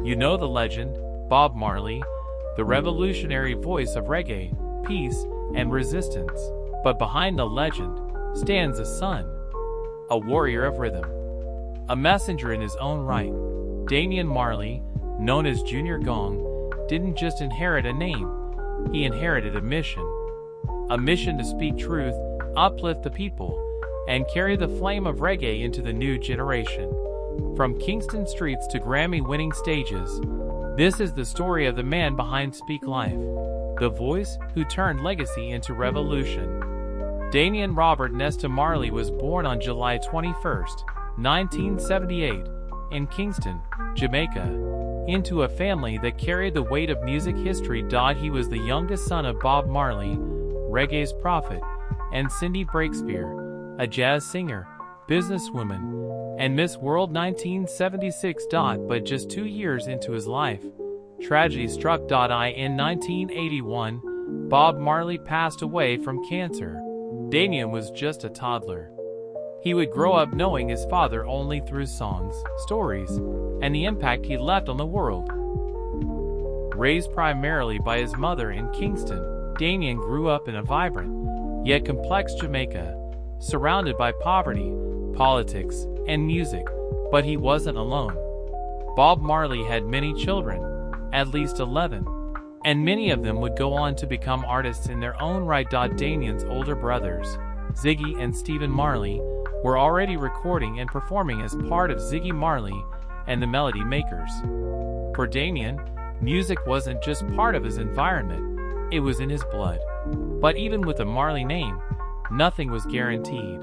You know the legend, Bob Marley, the revolutionary voice of reggae, peace, and resistance. But behind the legend stands a son, a warrior of rhythm, a messenger in his own right. Damian Marley, known as Junior Gong, didn't just inherit a name, he inherited a mission to speak truth, uplift the people, and carry the flame of reggae into the new generation. From Kingston streets to Grammy-winning stages, this is the story of the man behind Speak Life, the voice who turned legacy into revolution. Damian Robert Nesta Marley was born on July 21, 1978, in Kingston, Jamaica, into a family that carried the weight of music history. He was the youngest son of Bob Marley, reggae's prophet, and Cindy Breakspear, a jazz singer, businesswoman, and Miss World 1976. But just 2 years into his life, tragedy struck. In 1981, Bob Marley passed away from cancer. Damian was just a toddler. He would grow up knowing his father only through songs, stories, and the impact he left on the world. Raised primarily by his mother in Kingston, Damian grew up in a vibrant, yet complex Jamaica, surrounded by poverty, politics, and music. But he wasn't alone. Bob Marley had many children, at least 11, and many of them would go on to become artists in their own right. Damian's older brothers, Ziggy and Stephen Marley, were already recording and performing as part of Ziggy Marley and the Melody Makers. For Damian, music wasn't just part of his environment, it was in his blood. But even with the Marley name, nothing was guaranteed.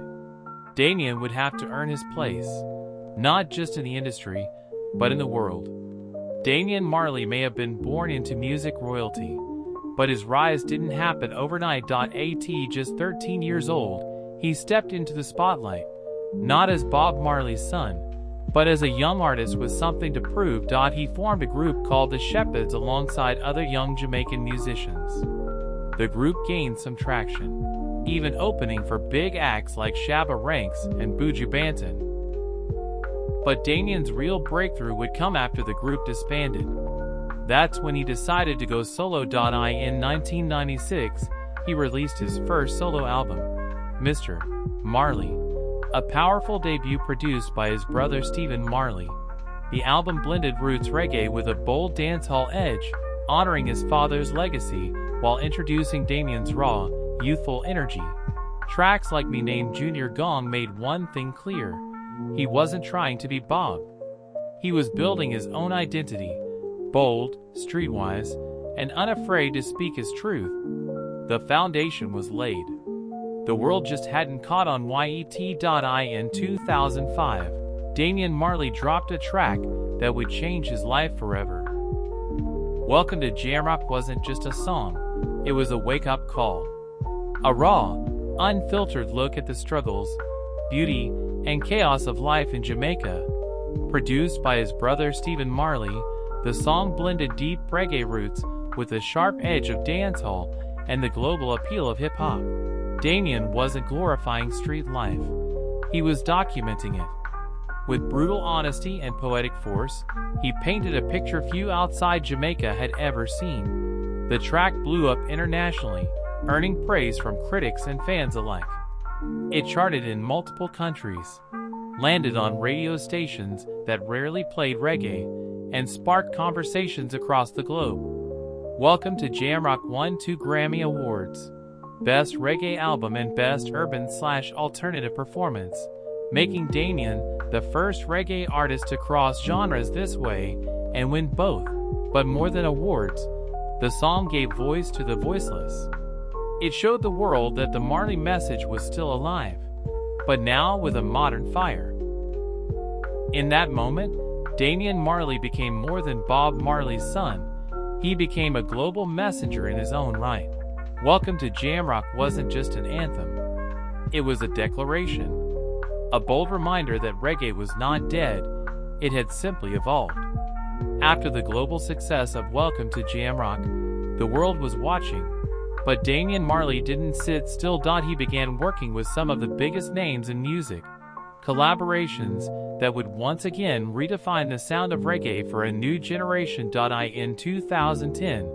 Damian would have to earn his place, not just in the industry, but in the world. Damian Marley may have been born into music royalty, but his rise didn't happen overnight. At just 13 years old, he stepped into the spotlight, not as Bob Marley's son, but as a young artist with something to prove. He formed a group called the Shepherds alongside other young Jamaican musicians. The group gained some traction, even opening for big acts like Shabba Ranks and Buju Banton. But Damian's real breakthrough would come after the group disbanded. That's when he decided to go solo. In 1996, he released his first solo album, Mr. Marley, a powerful debut produced by his brother Stephen Marley. The album blended roots reggae with a bold dancehall edge, honoring his father's legacy while introducing Damian's raw, youthful energy. Tracks like Me Named Junior Gong made one thing clear: he wasn't trying to be Bob. He was building his own identity, bold, streetwise, and unafraid to speak his truth. The foundation was laid. The world just hadn't caught on yet. In 2005, Damian Marley dropped a track that would change his life forever. Welcome to Jamrock wasn't just a song, it was a wake-up call. A raw, unfiltered look at the struggles, beauty, and chaos of life in Jamaica. Produced by his brother Stephen Marley, the song blended deep reggae roots with the sharp edge of dancehall and the global appeal of hip-hop. Damian wasn't glorifying street life, he was documenting it. With brutal honesty and poetic force, he painted a picture few outside Jamaica had ever seen. The track blew up internationally, earning praise from critics and fans alike. It charted in multiple countries, landed on radio stations that rarely played reggae, and sparked conversations across the globe. Welcome to Jamrock won 2 Grammy Awards, Best Reggae Album and Best Urban/Alternative Performance, making Damian the first reggae artist to cross genres this way and win both. But more than awards, the song gave voice to the voiceless. It showed the world that the Marley message was still alive, but now with a modern fire. In that moment, Damian Marley became more than Bob Marley's son. He became a global messenger in his own right. Welcome to Jamrock wasn't just an anthem. It was a declaration, a bold reminder that reggae was not dead, it had simply evolved. After the global success of Welcome to Jamrock, the world was watching. But Damian Marley didn't sit still. He began working with some of the biggest names in music. Collaborations that would once again redefine the sound of reggae for a new generation. In 2010,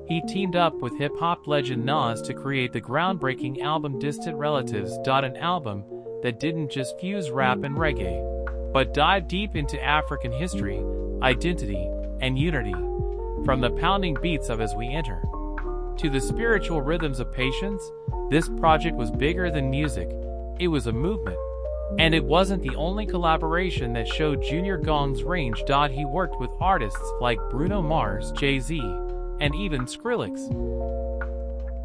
he teamed up with hip-hop legend Nas to create the groundbreaking album Distant Relatives. An album that didn't just fuse rap and reggae, but dived deep into African history, identity, and unity. From the pounding beats of As We Enter to the spiritual rhythms of Patience, this project was bigger than music. It was a movement. And it wasn't the only collaboration that showed Junior Gong's range. He worked with artists like Bruno Mars, Jay-Z, and even Skrillex,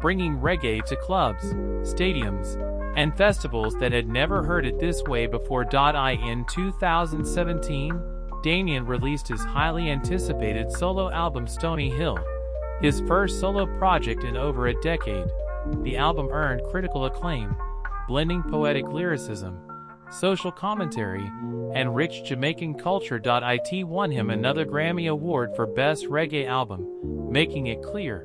bringing reggae to clubs, stadiums, and festivals that had never heard it this way before. In 2017, Damian released his highly anticipated solo album Stony Hill, his first solo project in over a decade. The album earned critical acclaim, blending poetic lyricism, social commentary, and rich Jamaican culture. It won him another Grammy Award for Best Reggae Album, making it clear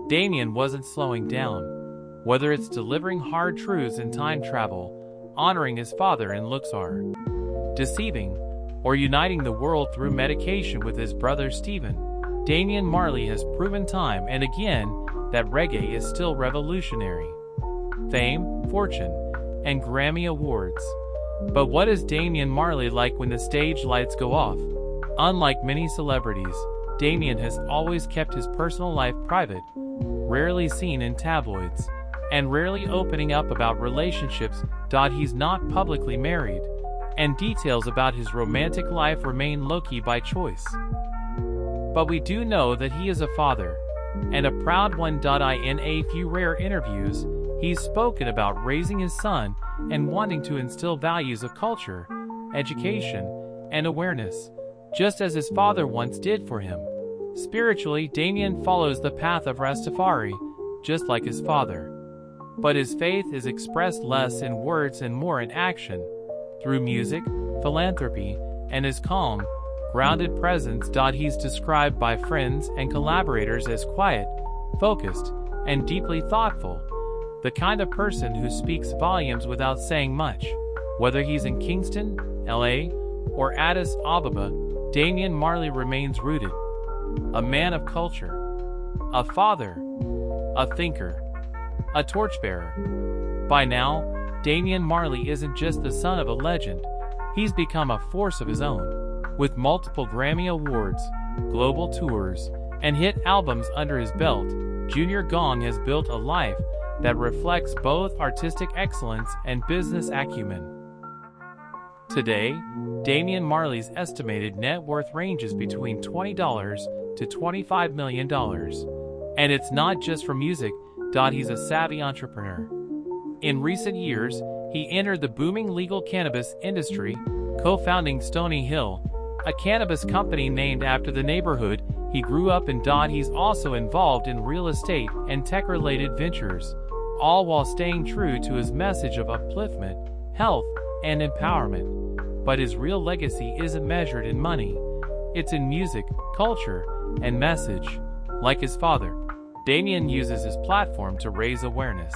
Damian wasn't slowing down. Whether it's delivering hard truths in time travel, honoring his father in Luxor, deceiving, or uniting the world through medication with his brother Stephen, Damian Marley has proven time and again that reggae is still revolutionary. Fame, fortune, and Grammy Awards. But what is Damian Marley like when the stage lights go off? Unlike many celebrities, Damian has always kept his personal life private, rarely seen in tabloids, and rarely opening up about relationships. He's not publicly married, and details about his romantic life remain low-key by choice. But we do know that he is a father, and a proud one. In a few rare interviews, he's spoken about raising his son and wanting to instill values of culture, education, and awareness, just as his father once did for him. Spiritually, Damian follows the path of Rastafari, just like his father. But his faith is expressed less in words and more in action, through music, philanthropy, and his calm, grounded presence. He's described by friends and collaborators as quiet, focused, and deeply thoughtful, the kind of person who speaks volumes without saying much. Whether he's in Kingston, LA, or Addis Ababa, Damian Marley remains rooted. A man of culture, a father, a thinker, a torchbearer. By now, Damian Marley isn't just the son of a legend, he's become a force of his own. With multiple Grammy Awards, global tours, and hit albums under his belt, Junior Gong has built a life that reflects both artistic excellence and business acumen. Today, Damian Marley's estimated net worth ranges between $20 to $25 million. And it's not just for music. He's a savvy entrepreneur. In recent years, he entered the booming legal cannabis industry, co-founding Stony Hill, a cannabis company named after the neighborhood he grew up in. He's also involved in real estate and tech-related ventures, all while staying true to his message of upliftment, health, and empowerment. But his real legacy isn't measured in money. It's in music, culture, and message. Like his father, Damian uses his platform to raise awareness.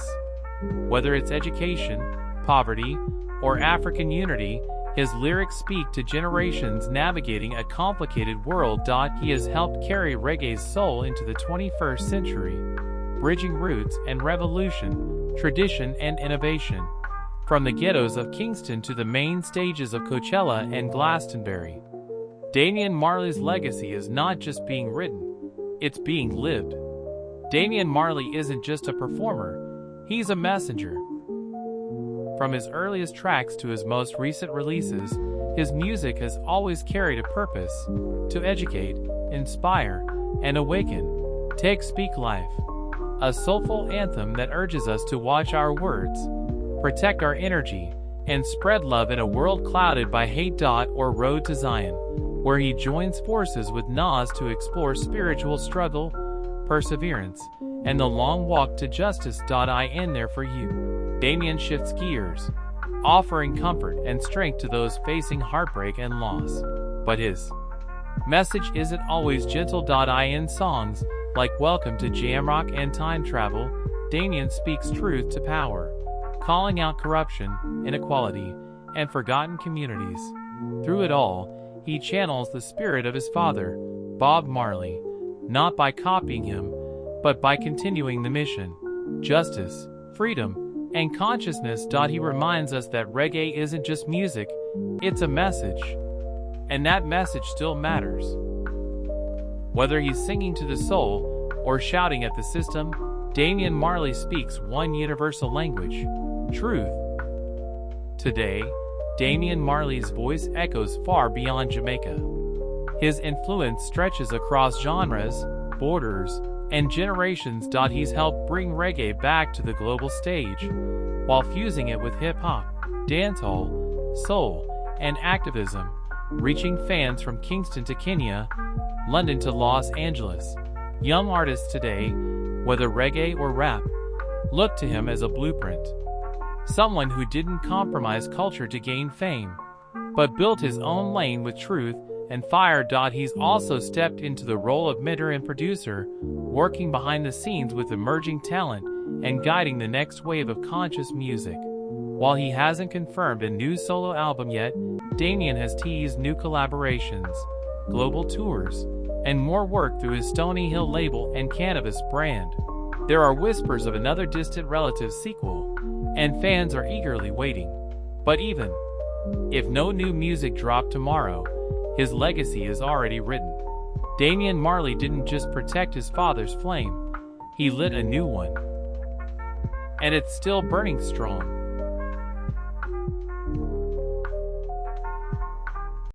Whether it's education, poverty, or African unity, his lyrics speak to generations navigating a complicated world. He has helped carry reggae's soul into the 21st century, bridging roots and revolution, tradition and innovation. From the ghettos of Kingston to the main stages of Coachella and Glastonbury, Damian Marley's legacy is not just being written, it's being lived. Damian Marley isn't just a performer, he's a messenger. From his earliest tracks to his most recent releases, his music has always carried a purpose: to educate, inspire, and awaken. Take Speak Life, a soulful anthem that urges us to watch our words, protect our energy, and spread love in a world clouded by hate. Or Road to Zion, where he joins forces with Nas to explore spiritual struggle, perseverance, and the long walk to justice. I am there for you. Damian shifts gears, offering comfort and strength to those facing heartbreak and loss. But his message isn't always gentle. In songs like Welcome to Jamrock and Time Travel, Damian speaks truth to power, calling out corruption, inequality, and forgotten communities. Through it all, he channels the spirit of his father, Bob Marley, not by copying him, but by continuing the mission, justice, freedom, and consciousness. He reminds us that reggae isn't just music, it's a message. And that message still matters. Whether he's singing to the soul or shouting at the system, Damian Marley speaks one universal language: truth. Today, Damian Marley's voice echoes far beyond Jamaica. His influence stretches across genres, borders, and generations. He's helped bring reggae back to the global stage, while fusing it with hip-hop, dancehall, soul, and activism, reaching fans from Kingston to Kenya, London to Los Angeles. Young artists today, whether reggae or rap, look to him as a blueprint. Someone who didn't compromise culture to gain fame, but built his own lane with truth and fire. He's also stepped into the role of mentor and producer, working behind the scenes with emerging talent and guiding the next wave of conscious music. While he hasn't confirmed a new solo album yet, Damian has teased new collaborations, global tours, and more work through his Stony Hill label and cannabis brand. There are whispers of another Distant Relatives sequel, and fans are eagerly waiting. But even if no new music dropped tomorrow, his legacy is already written. Damian Marley didn't just protect his father's flame, he lit a new one. And it's still burning strong.